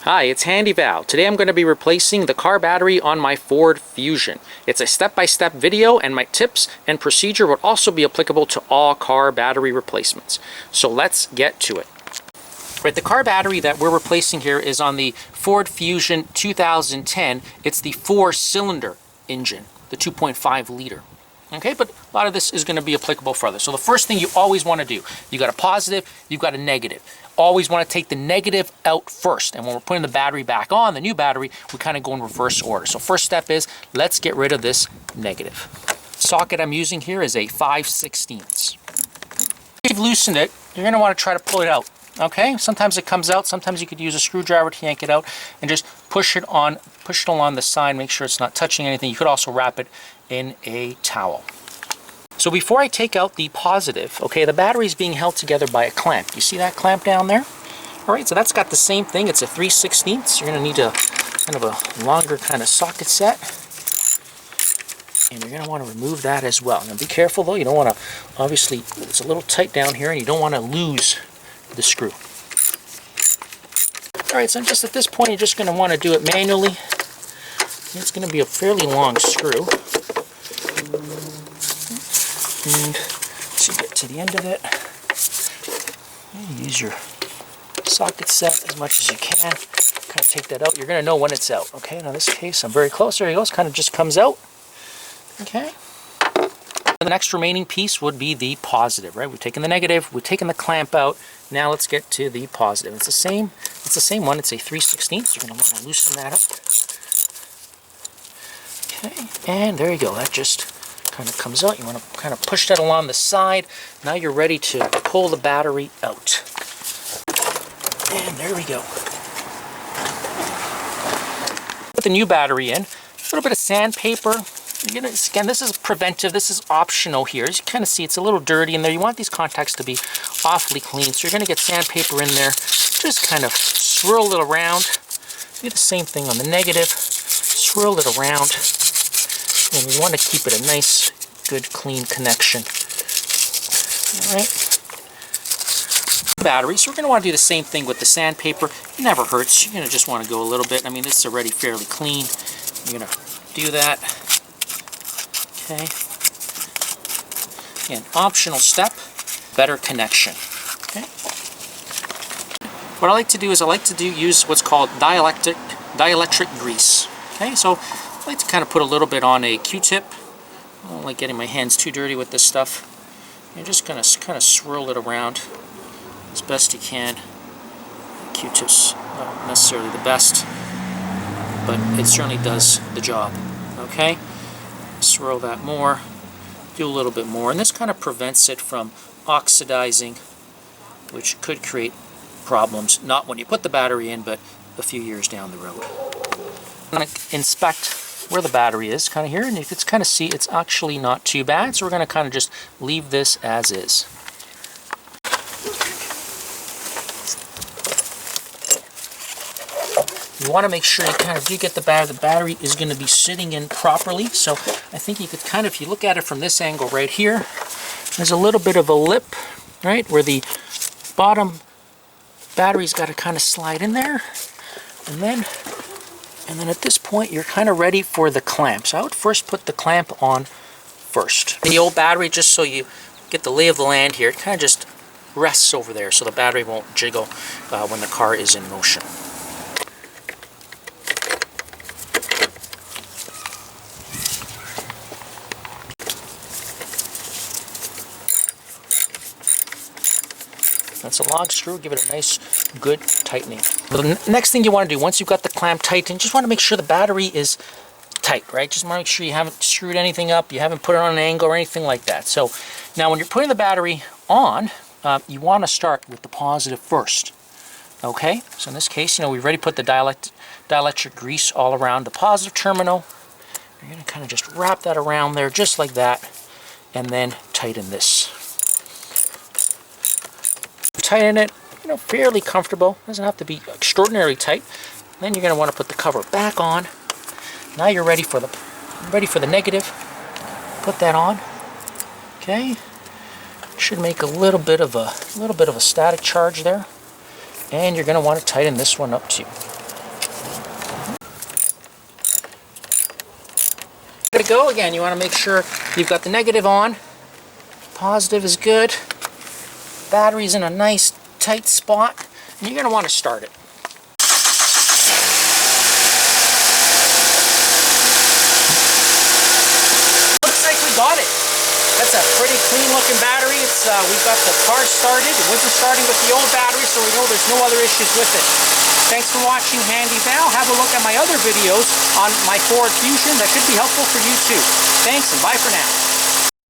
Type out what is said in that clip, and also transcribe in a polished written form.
Hi, it's Handy Val. Today I'm going to be replacing the car battery on my Ford Fusion. It's a step-by-step video, and my tips and procedure would also be applicable to all car battery replacements. So let's get to it. Right, the car battery that we're replacing here is on the Ford Fusion 2010. It's the 4-cylinder engine, the 2.5 liter. Okay, but a lot of this is going to be applicable for others. So the first thing you always want to do, you got a positive, you've got a negative. Always want to take the negative out first. And when we're putting the battery back on, the new battery, we kind of go in reverse order. So first step is, let's get rid of this negative. Socket I'm using here is a 5/16. If you've loosened it, you're going to want to try to pull it out. Okay, sometimes it comes out, sometimes you could use a screwdriver to yank it out and just push it along the side, make sure it's not touching anything. You could also wrap it in a towel. So before I take out the positive, okay, the battery is being held together by a clamp. You see that clamp down there? All right, so that's got the same thing. It's a 3/16. You're going to need a kind of a longer kind of socket set. And you're going to want to remove that as well. Now be careful though, you don't want to, obviously it's a little tight down here and you don't want to lose the screw. All right, so just at this point, you're just going to want to do it manually. It's going to be a fairly long screw. And once you get to the end of it, use your socket set as much as you can. Kind of take that out. You're going to know when it's out. Okay, now in this case, I'm very close. There you go. It kind of just comes out. Okay. And the next remaining piece would be the positive, right? We've taken the negative, we've taken the clamp out. Now let's get to the positive. It's the same one. It's a 3/16. You're going to want to loosen that up. Okay, and there you go. That just kind of comes out. You want to kind of push that along the side. Now you're ready to pull the battery out. And there we go. Put the new battery in. A little bit of sandpaper. Again, this is preventive. This is optional here. As you kind of see, it's a little dirty in there. You want these contacts to be awfully clean. So you're going to get sandpaper in there. Just kind of swirl it around. Do the same thing on the negative. Swirl it around. And we want to keep it a nice, good, clean connection. All right. Battery. So we're going to want to do the same thing with the sandpaper. It never hurts. You're going to just want to go a little bit. I mean, this is already fairly clean. You're going to do that. Okay. An optional step, better connection. Okay. What I like to do is use what's called dielectric grease. Okay, so I like to kind of put a little bit on a Q-tip. I don't like getting my hands too dirty with this stuff. You're just gonna kind of swirl it around as best you can. Q-tip's not necessarily the best, but it certainly does the job. Okay. Swirl that more, do a little bit more, and this kind of prevents it from oxidizing, which could create problems, not when you put the battery in, but a few years down the road. I'm going to inspect where the battery is, kind of here, and you can kind of see it's actually not too bad, so we're going to kind of just leave this as is. You want to make sure you kind of do get the battery is going to be sitting in properly. So I think you could kind of, if you look at it from this angle right here, there's a little bit of a lip, right, where the bottom battery's got to kind of slide in there. And then at this point, you're kind of ready for the clamp. So I would first put the clamp on first. The old battery, just so you get the lay of the land here, it kind of just rests over there so the battery won't jiggle when the car is in motion. That's a long screw. Give it a nice, good tightening. The next thing you want to do, once you've got the clamp tightened, just want to make sure the battery is tight, right? Just want to make sure you haven't screwed anything up, you haven't put it on an angle or anything like that. So now when you're putting the battery on, you want to start with the positive first. Okay? So in this case, we've already put the dielectric grease all around the positive terminal. You're going to kind of just wrap that around there just like that, and then tighten this. Tighten it, fairly comfortable. Doesn't have to be extraordinarily tight. Then you're going to want to put the cover back on. Now you're ready for the negative. Put that on. Okay. Should make a little bit of a static charge there. And you're going to want to tighten this one up too. to go. Again, you want to make sure you've got the negative on. Positive is good. Battery's in a nice tight spot. And you're going to want to start it. Looks like we got it. That's a pretty clean looking battery. It's we've got the car started. It wasn't starting with the old battery, so we know there's no other issues with it. Thanks for watching Handy Val. Have a look at my other videos on my Ford Fusion. That could be helpful for you too. Thanks and bye for now.